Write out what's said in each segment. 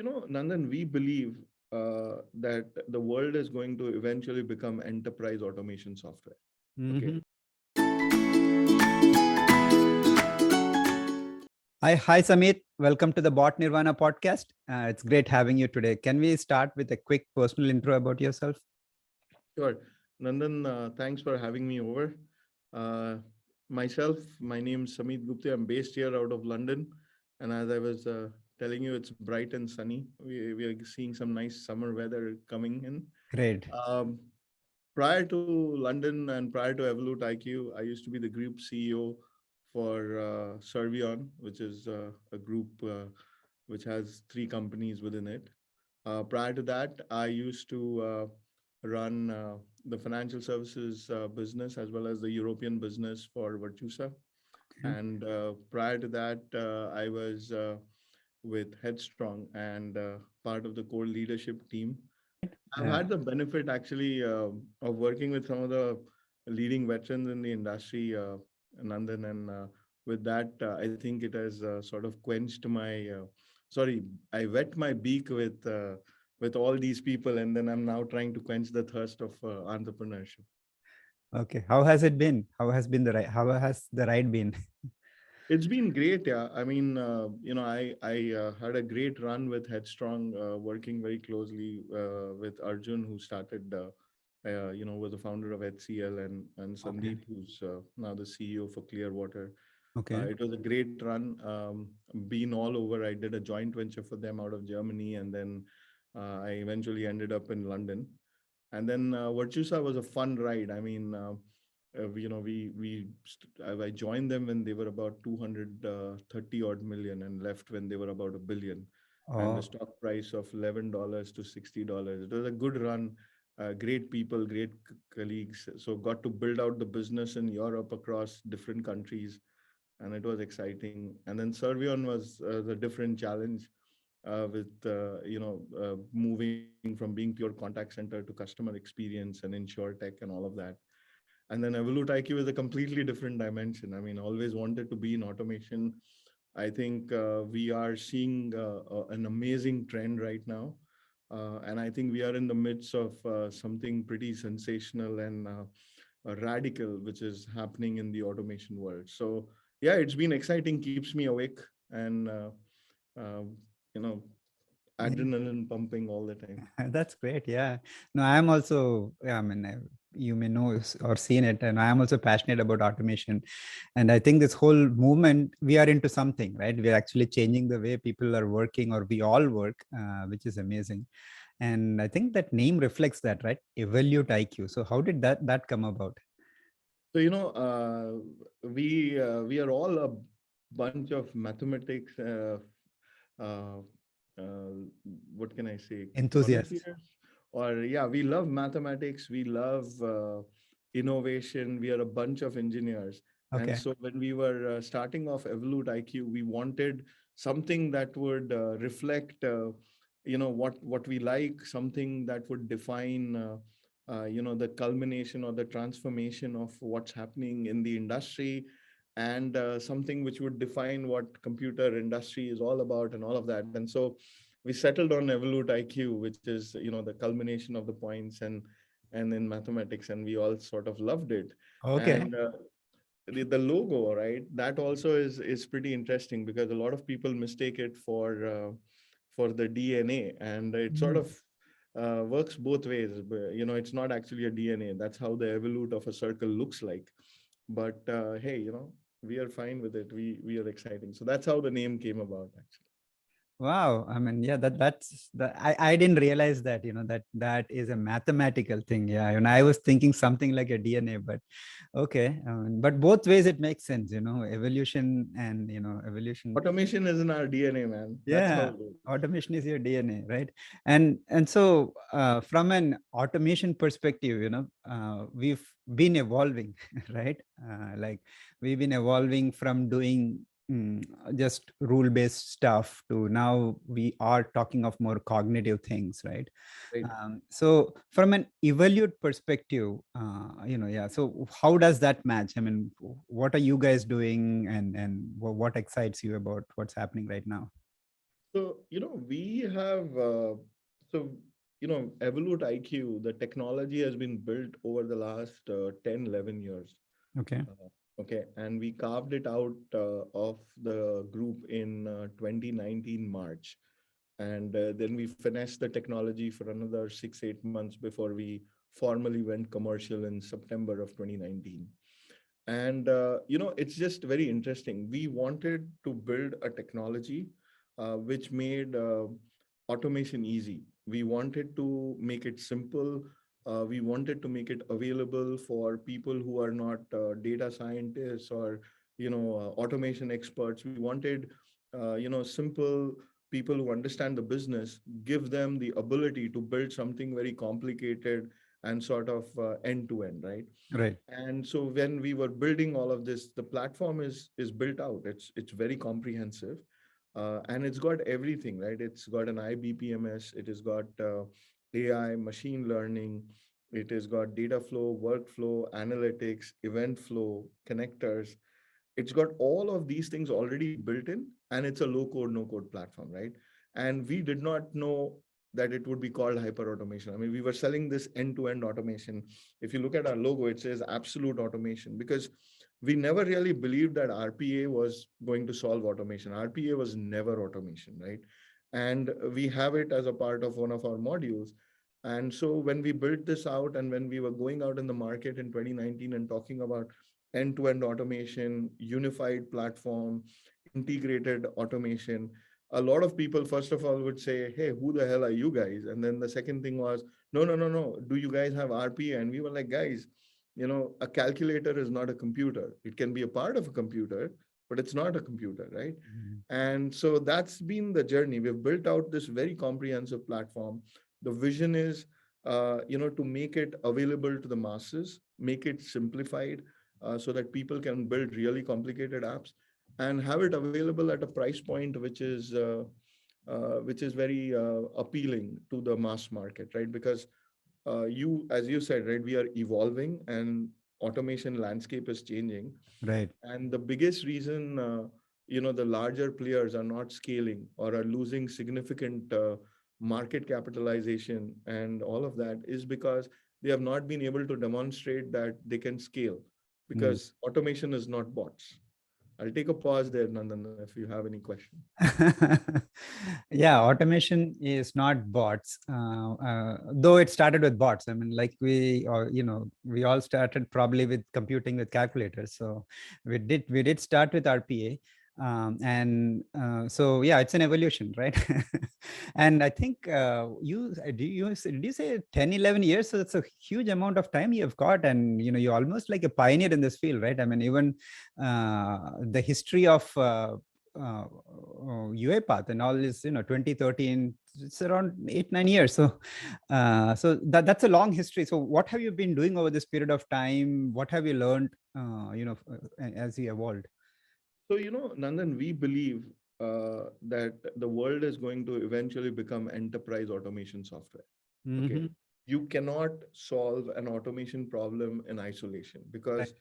Nandan, we believe that the world is going to eventually become enterprise automation software. Okay. Mhm. Hi, Sameet. Welcome to the Bot Nirvana podcast. It's great having you today. Can we start with a quick personal intro about yourself? Sure. Nandan, thanks for having me over. Uh, my name is Sameet Gupte. I'm based here out of London. And as I was telling you, it's bright and sunny. We are seeing some nice summer weather coming in. Great. Um, Prior to London and prior to EvoluteIQ, I used to be the group CEO for Servion, which is a group which has three companies within it. Prior to that, I used to run the financial services business as well as the European business for Virtusa. Okay. And prior to that, I was with Headstrong and part of the core leadership team. I've Uh, had the benefit actually of working with some of the leading veterans in the industry, Nandan, and with that, I think it has sort of quenched my. Sorry, I wet my beak with all these people, and then I'm now trying to quench the thirst of entrepreneurship. okay. How has it been? How has the ride been? It's been great, yeah. I mean, I had a great run with Headstrong, working very closely with Arjun, who started, was the founder of HCL, and Okay. Sandeep, who's now the CEO for Clearwater. Okay. It was a great run. Been all over. I did a joint venture for them out of Germany, and then I eventually ended up in London. And then Virtusa was a fun ride. I mean, I joined them when they were about 230 odd million and left when they were about a billion, and the Oh, stock price of $11 to $60. It was a good run, great people, great colleagues. So got to build out the business in Europe across different countries, and it was exciting. And then Servion was the different challenge with moving from being pure contact center to customer experience and insure tech and all of that. And then Evolute IQ is a completely different dimension. I mean, always wanted to be in automation. I think we are seeing an amazing trend right now. And I think we are in the midst of something pretty sensational and radical, which is happening in the automation world. So, yeah, it's been exciting, keeps me awake, and, uh, you know, yeah. adrenaline pumping all the time. That's great. Yeah. No, I am also, yeah, I mean, you may know or seen it, and I am also passionate about automation. And I think this whole movement, we are into something, right? We're actually changing the way people are working, or we all work, which is amazing. And I think that name reflects that, right? Evolute IQ. So how did that come about? So, we are all a bunch of mathematics. Uh, uh, what can I say? Enthusiasts. Connoisseurs, or yeah, we love mathematics. We love innovation. We are a bunch of engineers, and Okay. so when we were starting off Evolute IQ, we wanted something that would reflect, what we like, something that would define. The culmination or the transformation of what's happening in the industry, and something which would define what computer industry is all about and all of that. And so we settled on Evolute IQ, which is the culmination of the points and in mathematics, and we all sort of loved it. Okay. And the logo, right? That also is pretty interesting because a lot of people mistake it for the DNA, and it sort Mm. of works both ways. But, it's not actually a DNA. That's how the evolute of a circle looks like. But hey, we are fine with it. We are exciting. So that's how the name came about, actually. Wow. I mean, yeah, I didn't realize that, that is a mathematical thing. Yeah. And I was thinking something like a DNA, but okay. But both ways it makes sense, evolution and, evolution. Automation is in our DNA, man. That's how Yeah. it is. Automation is your DNA, right? And so from an automation perspective, we've been evolving, right? Like we've been evolving from doing just rule-based stuff to now we are talking of more cognitive things, right? Right. So from an evolute perspective, yeah. So how does that match? I mean, what are you guys doing, and what excites you about what's happening right now? So, we have, so, Evolute IQ, the technology has been built over the last 10, 11 years. Okay. Okay. And we carved it out of the group in 2019 March. And then we finessed the technology for another 6, 8 months before we formally went commercial in September of 2019. And it's just very interesting. We wanted to build a technology which made automation easy. We wanted to make it simple. We wanted to make it available for people who are not data scientists or automation experts. We wanted simple people who understand the business, give them the ability to build something very complicated and sort of end to end, right? Right. And so when we were building all of this, the platform is built out. It's very comprehensive, and it's got everything, right? It's got an iBPMS. It has got AI, machine learning. It has got data flow, workflow, analytics, event flow, connectors. It's got all of these things already built in, and it's a low code, no code platform, right? And we did not know that it would be called hyper automation. I mean, we were selling this end to end automation. If you look at our logo, it says absolute automation, because we never really believed that RPA was going to solve automation. RPA was never automation, right? And we have it as a part of one of our modules. And so when we built this out and when we were going out in the market in 2019 and talking about end-to-end automation, unified platform, integrated automation, a lot of people, first of all, would say, hey, who the hell are you guys? And then the second thing was, no, no, no, no. Do you guys have RPA? And we were like, guys, a calculator is not a computer. It can be a part of a computer, but it's not a computer, right? Mhm. And so that's been the journey. We've built out this very comprehensive platform. The vision is, to make it available to the masses, make it simplified, so that people can build really complicated apps and have it available at a price point which is very appealing to the mass market, right? Because as you said, right, we are evolving and automation landscape is changing. Right. And the biggest reason, the larger players are not scaling or are losing significant market capitalization and all of that is because they have not been able to demonstrate that they can scale, Mm. because automation is not bots. I'll take a pause there, Nandan, if you have any question. Yeah, automation is not bots, though it started with bots. I mean, like we all started probably with computing with calculators. So we did start with RPA, and so yeah, it's an evolution, right? And I think did you say 10, 11 years? So it's a huge amount of time you've got, and you're almost like a pioneer in this field, right? I mean, even the history of UiPath and all is 2013. It's around 8, 9 years. So that's a long history. So what have you been doing over this period of time? What have you learned as you evolved? So, Nandan, we believe that the world is going to eventually become enterprise automation software. Okay. Mm-hmm. You cannot solve an automation problem in isolation, Right. because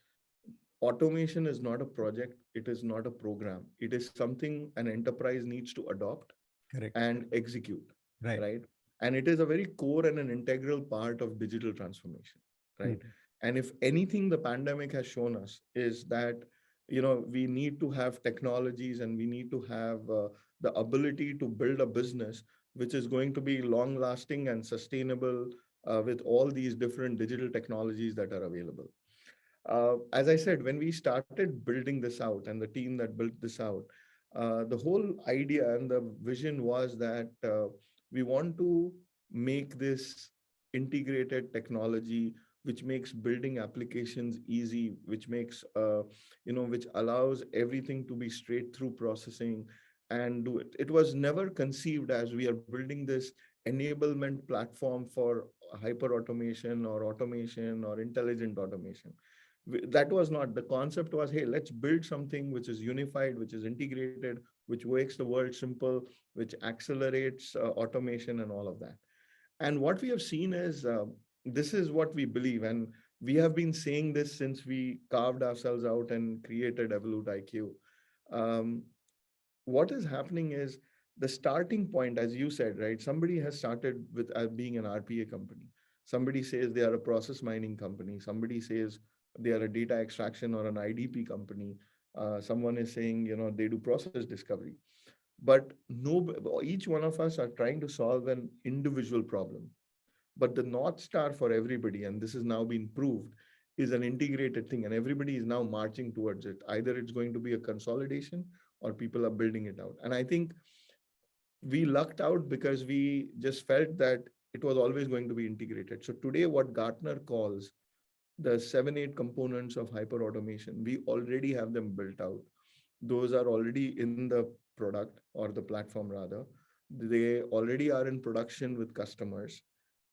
automation is not a project. It is not a program. It is something an enterprise needs to adopt Correct. and execute, Right. right? And it is a very core and an integral part of digital transformation, right? Mm. And if anything the pandemic has shown us is that we need to have technologies and we need to have the ability to build a business which is going to be long lasting and sustainable with all these different digital technologies that are available. As I said, when we started building this out and the team that built this out, the whole idea and the vision was that we want to make this integrated technology which makes building applications easy, which makes, which allows everything to be straight through processing and do it. It was never conceived as we are building this enablement platform for hyper automation or intelligent automation. That was not the concept. Was, hey, let's build something which is unified, which is integrated, which makes the world simple, which accelerates automation and all of that. And what we have seen is this is what we believe, and we have been saying this since we carved ourselves out and created EvoluteIQ. What is happening is the starting point, as you said, right? Somebody has started with being an RPA company. Somebody says they are a process mining company. Somebody says they are a data extraction or an IDP company. Someone is saying, they do process discovery. But no, each one of us are trying to solve an individual problem. But the North Star for everybody, and this has now been proved, is an integrated thing. And everybody is now marching towards it. Either it's going to be a consolidation or people are building it out. And I think we lucked out because we just felt that it was always going to be integrated. So today, what Gartner calls the 7, 8 components of hyperautomation, we already have them built out. Those are already in the product or the platform rather. They already are in production with customers,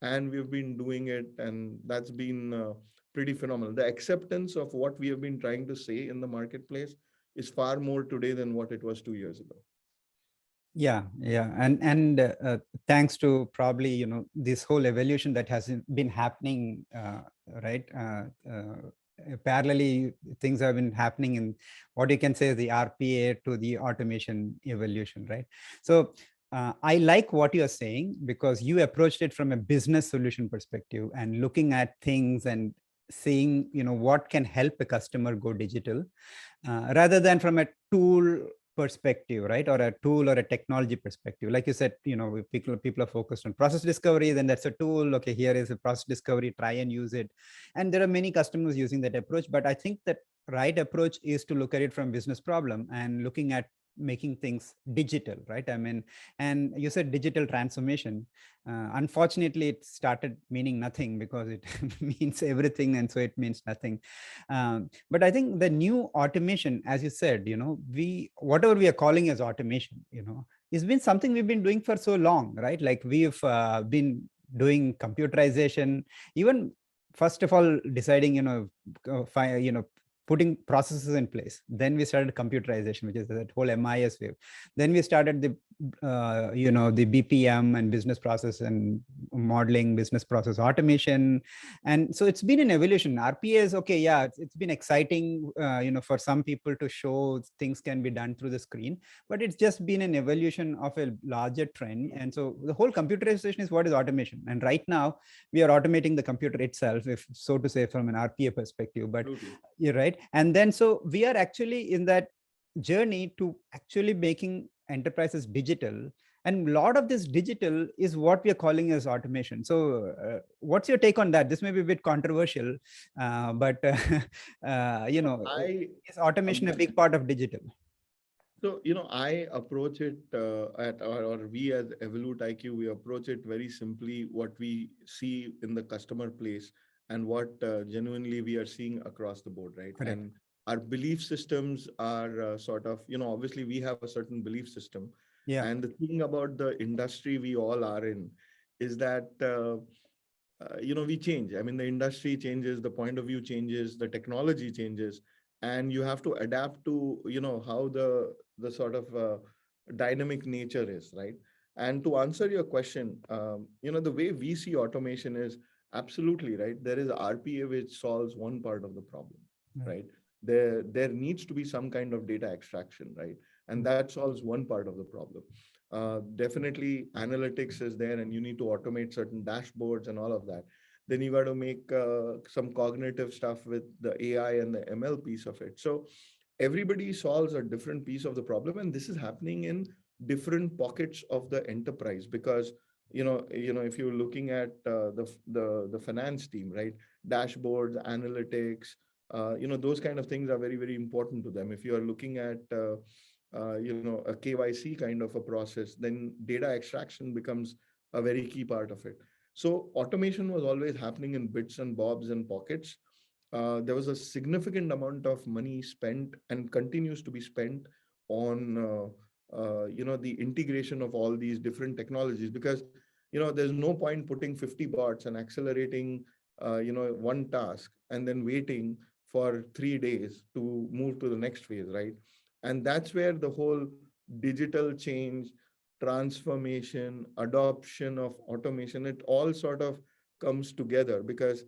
and we've been doing it, and that's been pretty phenomenal. The acceptance of what we have been trying to say in the marketplace is far more today than what it was 2 years ago. Yeah, and thanks to probably this whole evolution that has been happening, right? Parallelly, things have been happening in what you can say the RPA to the automation evolution, right? So I like what you're saying because you approached it from a business solution perspective and looking at things and seeing what can help a customer go digital, rather than from a tool perspective, right? Or a tool or a technology perspective. Like you said, people are focused on process discovery, then that's a tool. Okay, here is a process discovery, try and use it. And there are many customers using that approach, but I think that right approach is to look at it from business problem and looking at making things digital, right? I mean, and you said digital transformation. Unfortunately, it started meaning nothing because it means everything, and so it means nothing. But I think the new automation, as you said, whatever we are calling as automation, it's been something we've been doing for so long, right? Like we've been doing computerization, even first of all deciding, putting processes in place. Then we started computerization, which is that whole MIS wave. Then we started the the BPM and business process and modeling, business process automation. And so it's been an evolution. RPA is okay. Yeah, it's been exciting, for some people to show things can be done through the screen, but it's just been an evolution of a larger trend. And so the whole computerization is what is automation. And right now we are automating the computer itself, if so to say, from an RPA perspective. But you're right. And then so we are actually in that journey to actually making enterprises digital, and a lot of this digital is what we are calling as automation. So what's your take on that? This may be a bit controversial, but is automation a big part of digital? So, I approach it or we as EvoluteIQ, we approach it very simply, what we see in the customer place and what genuinely we are seeing across the board, right? Correct. And our belief systems are sort of, obviously we have a certain belief system. Yeah. And the thing about the industry we all are in is that, we change. I mean, the industry changes, the point of view changes, the technology changes, and you have to adapt to, how the sort of dynamic nature is, right? And to answer your question, the way we see automation is absolutely right. There is RPA which solves one part of the problem, right? There needs to be some kind of data extraction, right? And that solves one part of the problem. Definitely analytics is there, and you need to automate certain dashboards and all of that. Then you got to make some cognitive stuff with the AI and the ML piece of it. So everybody solves a different piece of the problem, and this is happening in different pockets of the enterprise. Because if you're looking at the finance team, right, dashboards, analytics, those kind of things are very, very important to them. If you are looking at a KYC kind of a process, then data extraction becomes a very key part of it. So automation was always happening in bits and bobs and pockets. There was a significant amount of money spent and continues to be spent on the integration of all these different technologies, because there's no point putting 50 bots and accelerating one task and then waiting for 3 days to move to the next phase, right? And that's where the whole digital change, transformation, adoption of automation, it all sort of comes together, because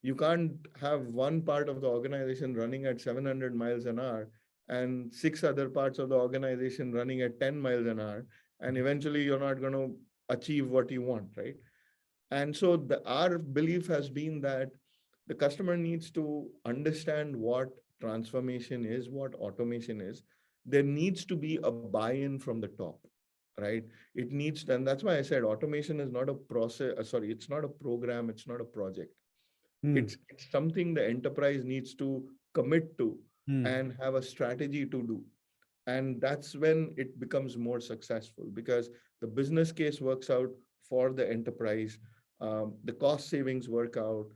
you can't have one part of the organization running at 700 miles an hour and 6 other parts of the organization running at 10 miles an hour, and eventually you're not going to achieve what you want, right? And so our belief has been that the customer needs to understand what transformation is, what automation is. There needs to be a buy-in from the top, right? It needs, and that's why I said automation is not a process. Sorry, it's not a program. It's not a project. Hmm. It's something the enterprise needs to commit to Hmm. and have a strategy to do. And that's when it becomes more successful because the business case works out for the enterprise. The cost savings work out.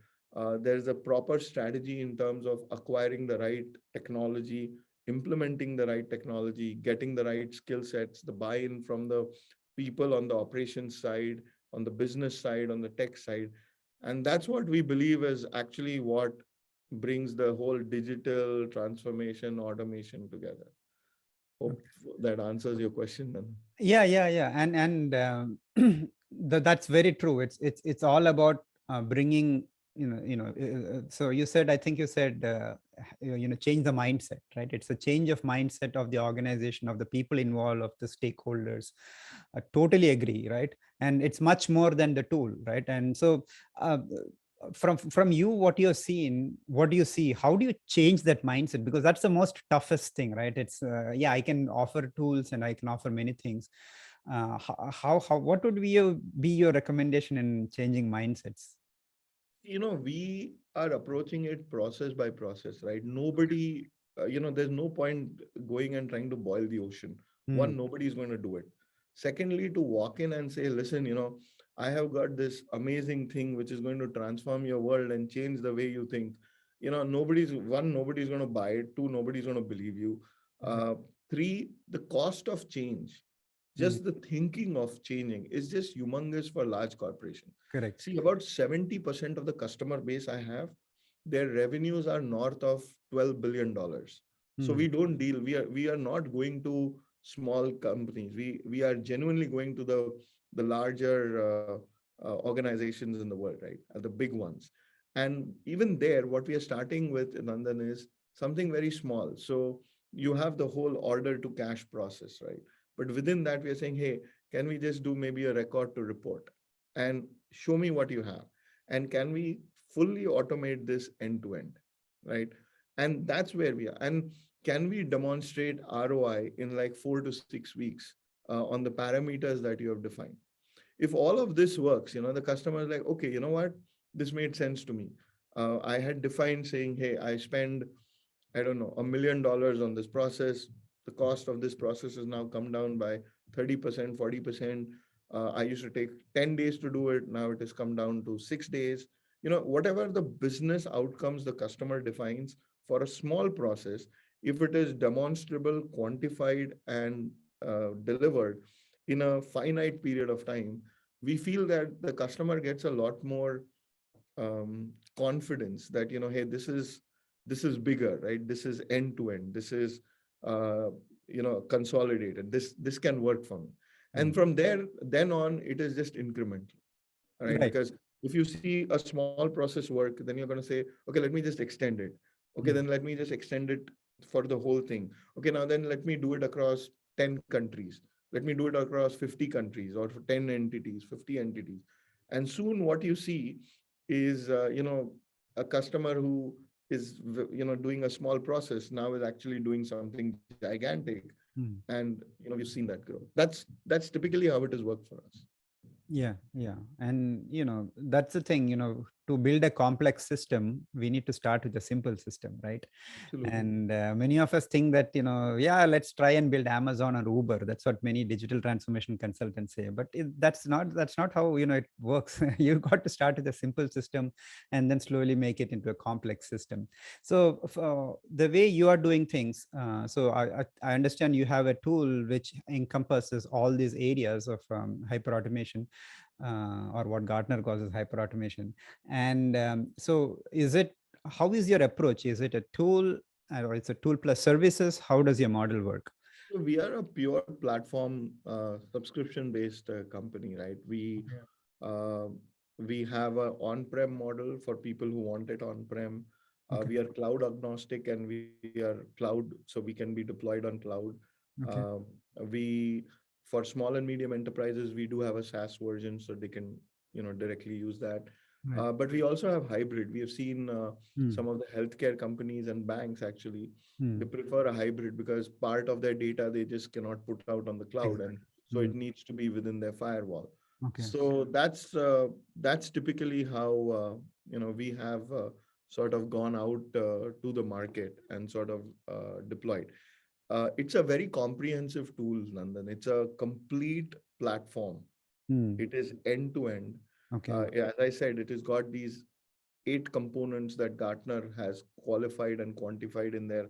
There's a proper strategy in terms of acquiring the right technology, implementing the right technology, getting the right skill sets, the buy-in from the people on the operations side, on the business side, on the tech side. And that's what we believe is actually what brings the whole digital transformation automation together. Hope that answers your question then. Yeah, that's very true. It's all about bringing, so you said, I think you said, change the mindset, right? It's a change of mindset of the organization, of the people involved, of the stakeholders. I totally agree, right? And it's much more than the tool, right? And so uh, from you, what you're seeing, what do you see, how do you change that mindset? Because that's the most toughest thing, right? It's yeah, I can offer tools and I can offer many things. What would be your recommendation in changing mindsets? We are approaching it process by process, right? Nobody, there's no point going and trying to boil the ocean. Hmm. One, nobody's going to do it. Secondly, to walk in and say, listen, I have got this amazing thing which is going to transform your world and change the way you think. Nobody's going to buy it. Two, nobody's going to believe you. Right. Uh, Three, the cost of change, Hmm. just the thinking of changing is just humongous for large corporations. Correct. See, about 70% of the customer base I have, their revenues are north of $12 billion. So Hmm. we don't deal, we are not going to small companies. We are genuinely going to the larger organizations in the world, right? The big ones. And even there, what we are starting with, Nandan, is something very small. So you have the whole order to cash process, right? But within that, we are saying, hey, can we just do maybe a record to report and show me what you have? And can we fully automate this end to end, right? And that's where we are. And can we demonstrate ROI in like 4 to 6 weeks on the parameters that you have defined? If all of this works, the customer is like, okay, you know what? This made sense to me. I had defined saying, hey, I spend, I don't know, $1 million on this process. The cost of this process has now come down by 30%, 40%. I used to take 10 days to do it. Now it has come down to 6 days. Whatever the business outcomes the customer defines for a small process, if it is demonstrable, quantified, and delivered in a finite period of time, we feel that the customer gets a lot more confidence that hey, this is bigger, right? This is end to end. This is uh, consolidated. This can work for me. Hmm. And from there, then on, it is just incremental, right? Right. Because if you see a small process work, then you're going to say, okay, let me just extend it. Okay, Hmm. then let me just extend it for the whole thing. Okay, now then let me do it across 10 countries. Let me do it across 50 countries or for 10 entities, 50 entities. And soon what you see is, a customer who is, doing a small process now is actually doing something gigantic. Hmm. And, we've seen that growth. That's typically how it has worked for us. Yeah. And that's the thing, to build a complex system, we need to start with a simple system, right? Absolutely. And many of us think that, yeah, let's try and build Amazon or Uber. That's what many digital transformation consultants say. But that's not how, it works. You got to start with a simple system and then slowly make it into a complex system. So the way you are doing things, so I understand you have a tool which encompasses all these areas of hyperautomation, or what Gartner calls as hyperautomation. And so how is your approach? Is it a tool, or it's a tool plus services? How does your model work? So we are a pure platform subscription-based company, right? Okay. Uh, we have a on-prem model for people who want it on-prem. Okay. We are cloud agnostic and we are cloud, so we can be deployed on cloud. Okay. Uh, we For small and medium enterprises, we do have a SaaS version, so they can, directly use that. Right. But we also have hybrid. We have seen Hmm. some of the healthcare companies and banks actually, Hmm. they prefer a hybrid because part of their data they just cannot put out on the cloud, and Exactly. so it Hmm. needs to be within their firewall. Okay. So that's typically how we have sort of gone out to the market and sort of deployed. It's a very comprehensive tool, Nandan. It's a complete platform. Hmm. It is end to end. Okay. Yeah, as I said, it has got these 8 components that Gartner has qualified and quantified in their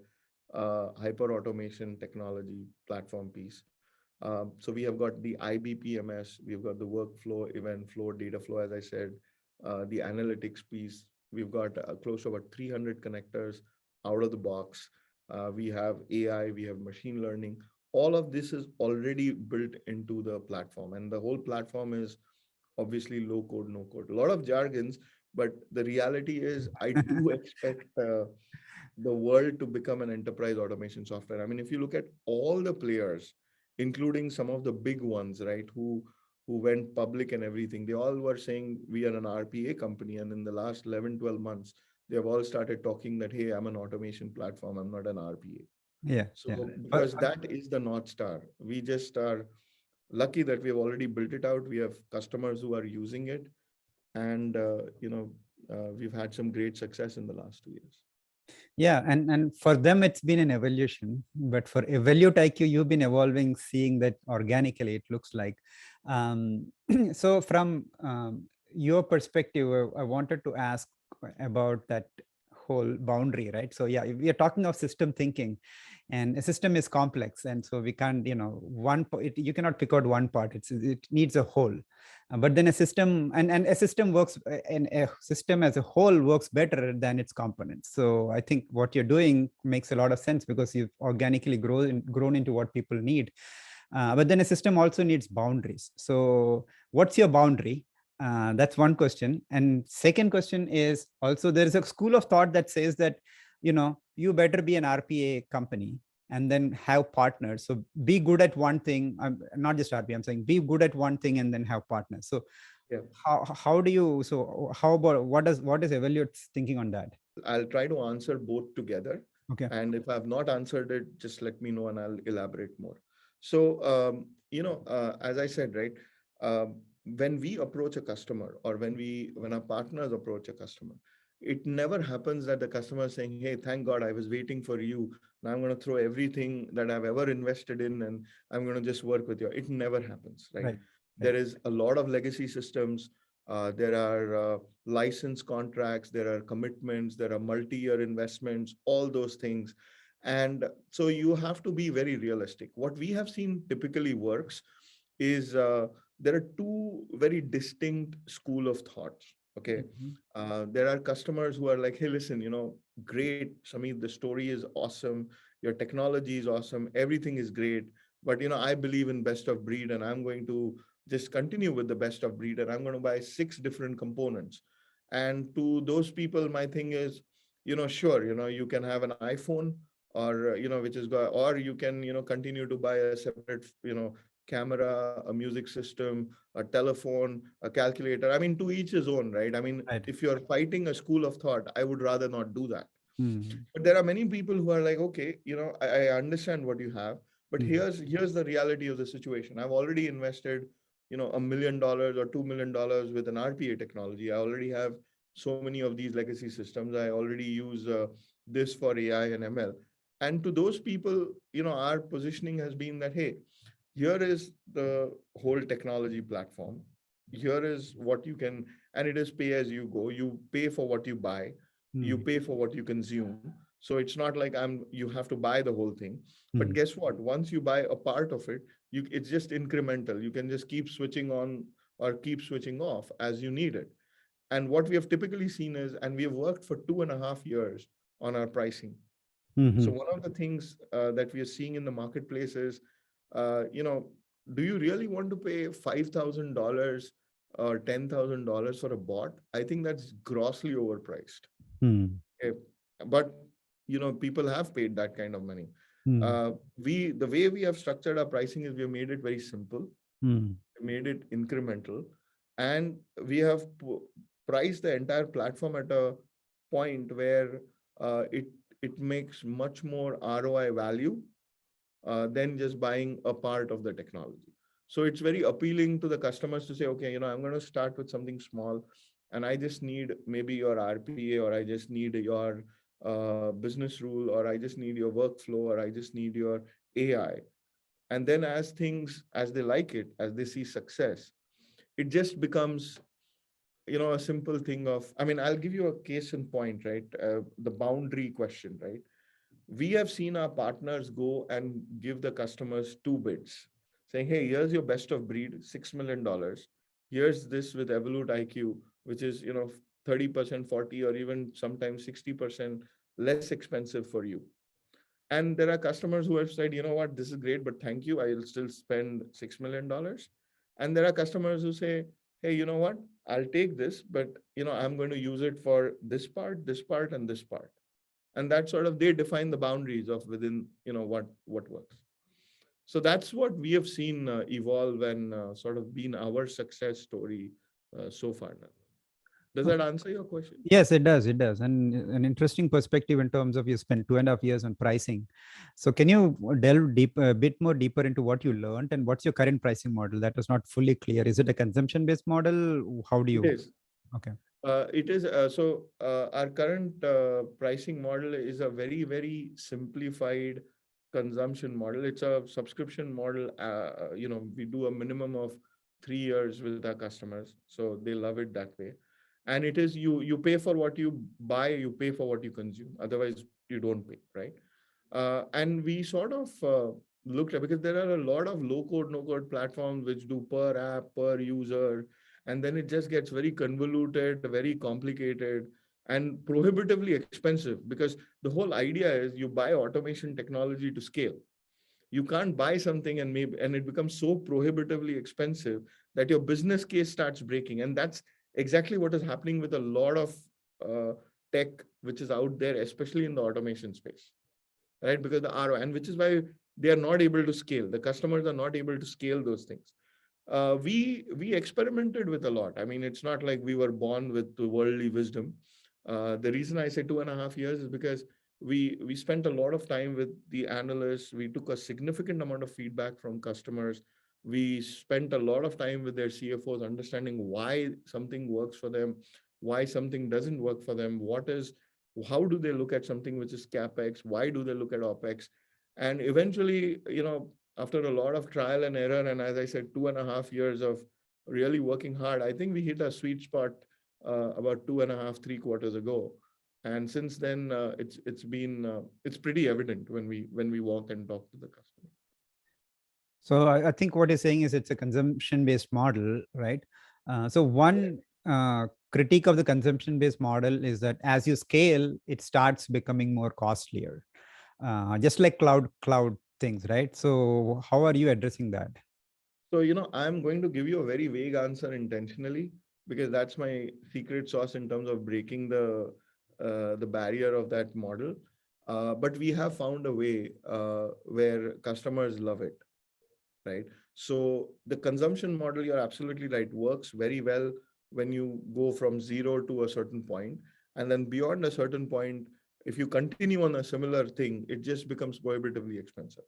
hyper automation technology platform piece. So we have got the iBPMS, we've got the workflow, event flow, data flow, as I said, the analytics piece. We've got close to about 300 connectors out of the box. We have AI, we have machine learning. All of this is already built into the platform, and the whole platform is obviously low code, no code. A lot of jargons, but the reality is, I do expect the world to become an enterprise automation software. I mean, if you look at all the players, including some of the big ones, right, who went public and everything, they all were saying we are an RPA company. And in the last 11, 12 months, they've all started talking that, hey, I'm an automation platform, I'm not an RPA. Yeah. Yeah. So because that is the North Star, we just are lucky that we have already built it out. We have customers who are using it, and we've had some great success in the last 2 years. Yeah, and for them it's been an evolution, but for EvoluteIQ, you've been evolving, seeing that organically. It looks like. So from your perspective, I wanted to ask about that whole boundary, right? So yeah, we are talking of system thinking, and a system is complex, and so we can't, you cannot pick out one part. It needs a whole. But then a system, and a system works, and a system as a whole works better than its components. So I think what you're doing makes a lot of sense because you've organically grown into what people need. But then a system also needs boundaries. So what's your boundary? That's one question. And second question is also, there is a school of thought that says that, you better be an RPA company and then have partners. So be good at one thing. Not just RPA, I'm saying be good at one thing and then have partners. So Yeah. how do you, so how about, what is Evolute's thinking on that? I'll try to answer both together. Okay. And if I've not answered it, just let me know and I'll elaborate more. So, as I said, right, when we approach a customer, or when our partners approach a customer, it never happens that the customer is saying, hey, thank God I was waiting for you. Now I'm going to throw everything that I've ever invested in and I'm going to just work with you. It never happens, right? Right. There is a lot of legacy systems. There are license contracts, there are commitments, there are multi-year investments, all those things. And so you have to be very realistic. What we have seen typically works is there are two very distinct school of thoughts. Okay. There are customers who are like, hey, listen, great, Sameet, the story is awesome. Your technology is awesome. Everything is great. But, I believe in best of breed, and I'm going to just continue with the best of breed, and I'm going to buy 6 different components. And to those people, my thing is, sure, you can have an iPhone, or which is or you can continue to buy a separate camera, a music system, a telephone, a calculator. I mean, to each his own, right? I mean, Right. if you're fighting a school of thought, I would rather not do that. Mm-hmm. But there are many people who are like, okay, I understand what you have, but here's the reality of the situation. I've already invested, $1 million or $2 million with an RPA technology. I already have so many of these legacy systems. I already use this for AI and ML. And to those people, our positioning has been that, hey, here is the whole technology platform. Here is what you can, and it is pay as you go. You pay for what you buy, you pay for what you consume. So it's not like you have to buy the whole thing. But guess what? Once you buy a part of it, it's just incremental. You can just keep switching on or keep switching off as you need it. And what we have typically seen is, and we have worked for 2.5 years on our pricing. So one of the things that we are seeing in the marketplace is, do you really want to pay $5,000 or $10,000 for a bot? I think that's grossly overpriced. Okay. But people have paid that kind of money. The way we have structured our pricing is we have made it very simple, made it incremental, and we have priced the entire platform at a point where it makes much more ROI value than just buying a part of the technology. So it's very appealing to the customers to say, okay, I'm going to start with something small, and I just need maybe your RPA, or I just need your business rule, or I just need your workflow, or I just need your AI. And then as they like it, as they see success, it just becomes, a simple thing of, I'll give you a case in point, right? The boundary question, right? We have seen our partners go and give the customers two bids saying, hey, here's your best of breed, $6 million. Here's this with EvoluteIQ, which is, 30%, 40, or even sometimes 60% less expensive for you. And there are customers who have said, you know what, this is great, but thank you, I'll still spend $6 million. And there are customers who say, hey, you know what, I'll take this, but, I'm going to use it for this part, and this part. And that sort of, they define the boundaries of within, what works. So that's what we have seen evolve and sort of been our success story so far now. Does that answer your question? Yes, it does. It does. And an interesting perspective in terms of you spent 2.5 years on pricing. So can you delve a bit more deeper into what you learned and what's your current pricing model? That was not fully clear. Is it a consumption-based model? How do you? It is. Okay. It is. Our current pricing model is a very, very simplified consumption model. It's a subscription model. We do a minimum of 3 years with our customers, so they love it that way. And it is you pay for what you buy, you pay for what you consume. Otherwise, you don't pay, right? And we sort of looked at, because there are a lot of low code, no code platforms which do per app, per user, and then it just gets very convoluted, very complicated, and prohibitively expensive, because the whole idea is you buy automation technology to scale. You can't buy something and it becomes so prohibitively expensive that your business case starts breaking. And that's exactly what is happening with a lot of tech which is out there, especially in the automation space, right? Because the ROI, and which is why they are not able to scale. The customers are not able to scale those things. We experimented with a lot. It's not like we were born with the worldly wisdom. The reason I say 2.5 years is because we spent a lot of time with the analysts. We took a significant amount of feedback from customers. We spent a lot of time with their CFOs understanding why something works for them, why something doesn't work for them, how do they look at something which is CapEx, why do they look at OpEx? And eventually, after a lot of trial and error, and as I said, 2.5 years of really working hard, I think we hit a sweet spot about 2.5, 3 quarters ago. And since then, it's pretty evident when we walk and talk to the customer. So I think what you're saying is it's a consumption-based model, right? So one critique of the consumption-based model is that as you scale, it starts becoming more costlier, just like cloud things, right? So how are you addressing that? So, I'm going to give you a very vague answer intentionally, because that's my secret sauce in terms of breaking the barrier of that model. But we have found a way where customers love it, right? So the consumption model, you're absolutely right, works very well when you go from 0 to a certain point. And then beyond a certain point, if you continue on a similar thing, it just becomes prohibitively expensive.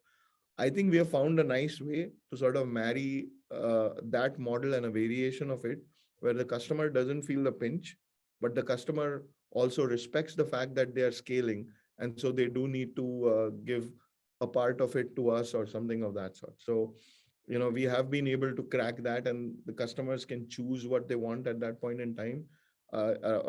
I think we have found a nice way to sort of marry that model and a variation of it, where the customer doesn't feel the pinch, but the customer also respects the fact that they are scaling. And so they do need to give a part of it to us or something of that sort. So, we have been able to crack that, and the customers can choose what they want at that point in time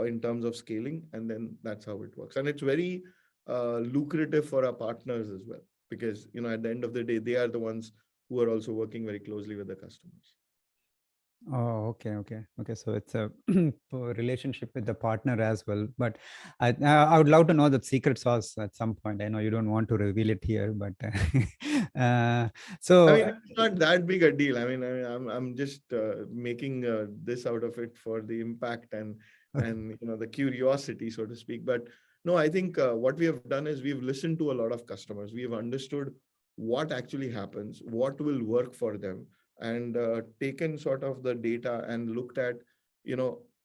in terms of scaling. And then that's how it works. And it's very lucrative for our partners as well, because, at the end of the day, they are the ones who are also working very closely with the customers. Oh, okay. So it's a relationship with the partner as well. But I would love to know the secret sauce at some point. I know you don't want to reveal it here, but so it's not that big a deal. I'm just making this out of it for the impact and the curiosity, so to speak. But No, I think what we have done is we've listened to a lot of customers. We have understood what actually happens, what will work for them, and taken sort of the data and looked at,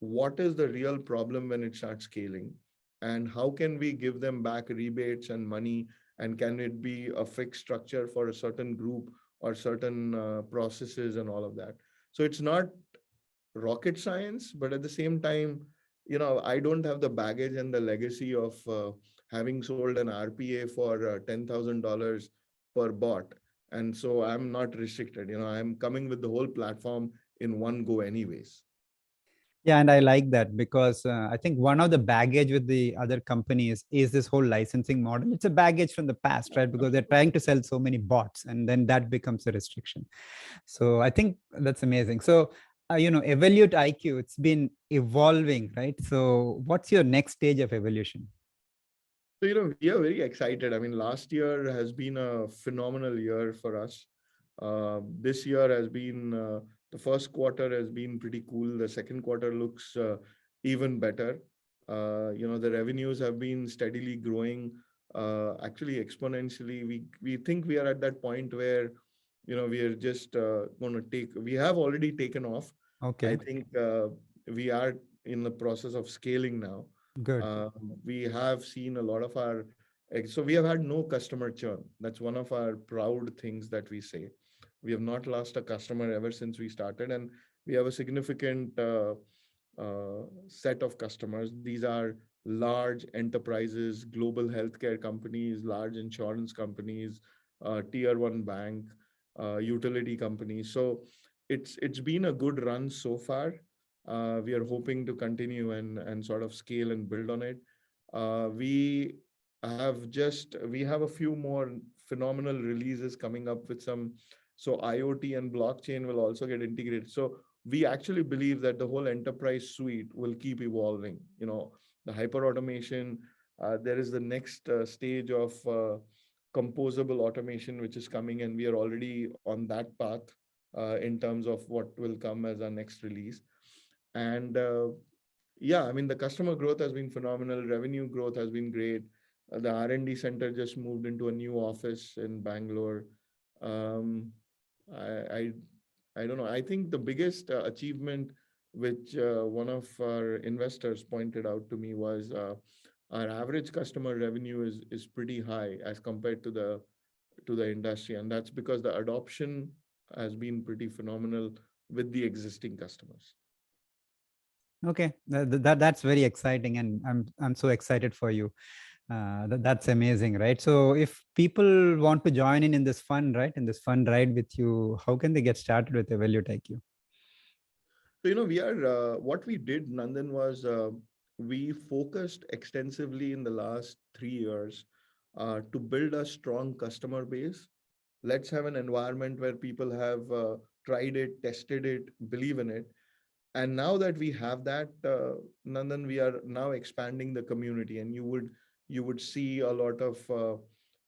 what is the real problem when it starts scaling, and how can we give them back rebates and money, and can it be a fixed structure for a certain group or certain processes and all of that. So it's not rocket science, but at the same time, I don't have the baggage and the legacy of having sold an RPA for $10,000 per bot. And so I'm not restricted. I'm coming with the whole platform in one go anyways. Yeah, and I like that because I think one of the baggage with the other companies is this whole licensing model. It's a baggage from the past, right? Because they're trying to sell so many bots, and then that becomes a restriction. So I think that's amazing. So Evolute IQ, it's been evolving, right? So what's your next stage of evolution? So, we are very excited. I mean, last year has been a phenomenal year for us. This year has been, the first quarter has been pretty cool. The second quarter looks even better. The revenues have been steadily growing, actually exponentially. We think we are at that point where, we are just going to we have already taken off. I Okay, think we are in the process of scaling now. good. Uh, we have seen a lot of so we have had no customer churn. That's one of our proud things that we say. We have not lost a customer ever since we started, and we have a significant set of customers. These are large enterprises, global healthcare companies, large insurance companies, tier one bank, utility companies. So it's been a good run so far. We are hoping to continue and sort of scale and build on it. We have a few more phenomenal releases coming up with some. So IoT and blockchain will also get integrated. So we actually believe that the whole enterprise suite will keep evolving. The hyperautomation. There is the next stage of composable automation, which is coming, and we are already on that path in terms of what will come as our next release. And yeah, I mean, the customer growth has been phenomenal. Revenue growth has been great. The R&D center just moved into a new office in Bangalore. Um, I, I I don't know. I think the biggest achievement, which one of our investors pointed out to me, was our average customer revenue is pretty high as compared to the industry, and that's because the adoption has been pretty phenomenal with the existing customers. Okay, that's very exciting, and I'm so excited for you. That's amazing, right? So if people want to join in this fun, right, in this fun ride with you, how can they get started with Evolute IQ? So, we are, what we did, Nandan, was we focused extensively in the last 3 years to build a strong customer base. Let's have an environment where people have tried it, tested it, believe in it. And now that we have that, Nandan, we are now expanding the community, and you would see a lot of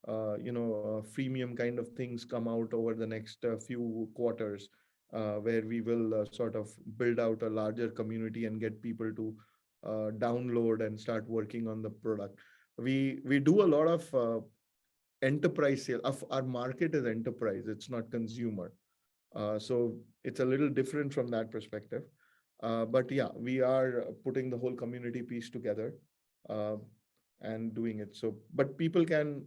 freemium kind of things come out over the next few quarters, where we will sort of build out a larger community and get people to download and start working on the product. We do a lot of enterprise sale. Our market is enterprise; it's not consumer. So it's a little different from that perspective. But yeah, we are putting the whole community piece together uh, and doing it. So, but people can,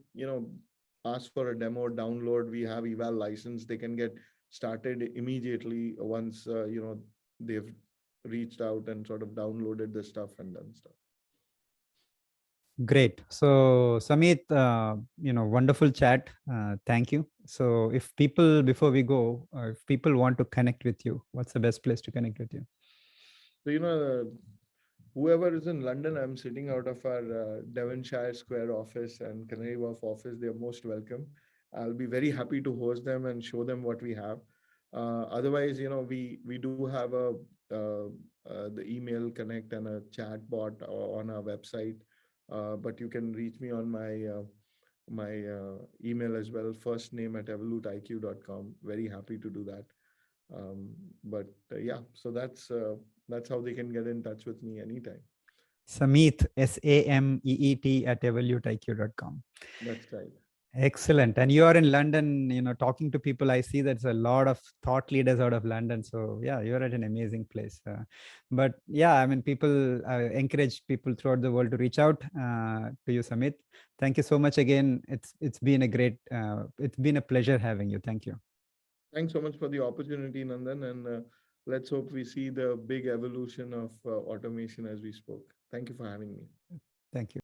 ask for a demo, download. We have eval license. They can get started immediately once, they've reached out and sort of downloaded the stuff and done stuff. Great. So Sameet, wonderful chat. Thank you. So if people, before we go, if people want to connect with you, what's the best place to connect with you? So, whoever is in London, I'm sitting out of our Devonshire Square office and Canary Wharf office. They're most welcome. I'll be very happy to host them and show them what we have. Otherwise, we do have the email connect and a chat bot on our website. But you can reach me on my email as well. First name at evoluteiq.com. Very happy to do that. But yeah, so that's how they can get in touch with me anytime. Sameet, Sameet at EvoluteIQ.com. That's right. Excellent. And you are in London, talking to people. I see there's a lot of thought leaders out of London. So yeah, you're at an amazing place. But yeah, I mean, people encourage people throughout the world to reach out to you, Sameet. Thank you so much again. It's been a great, it's been a pleasure having you. Thank you. Thanks so much for the opportunity, Nandan, and let's hope we see the big evolution of automation as we spoke. Thank you for having me. Thank you.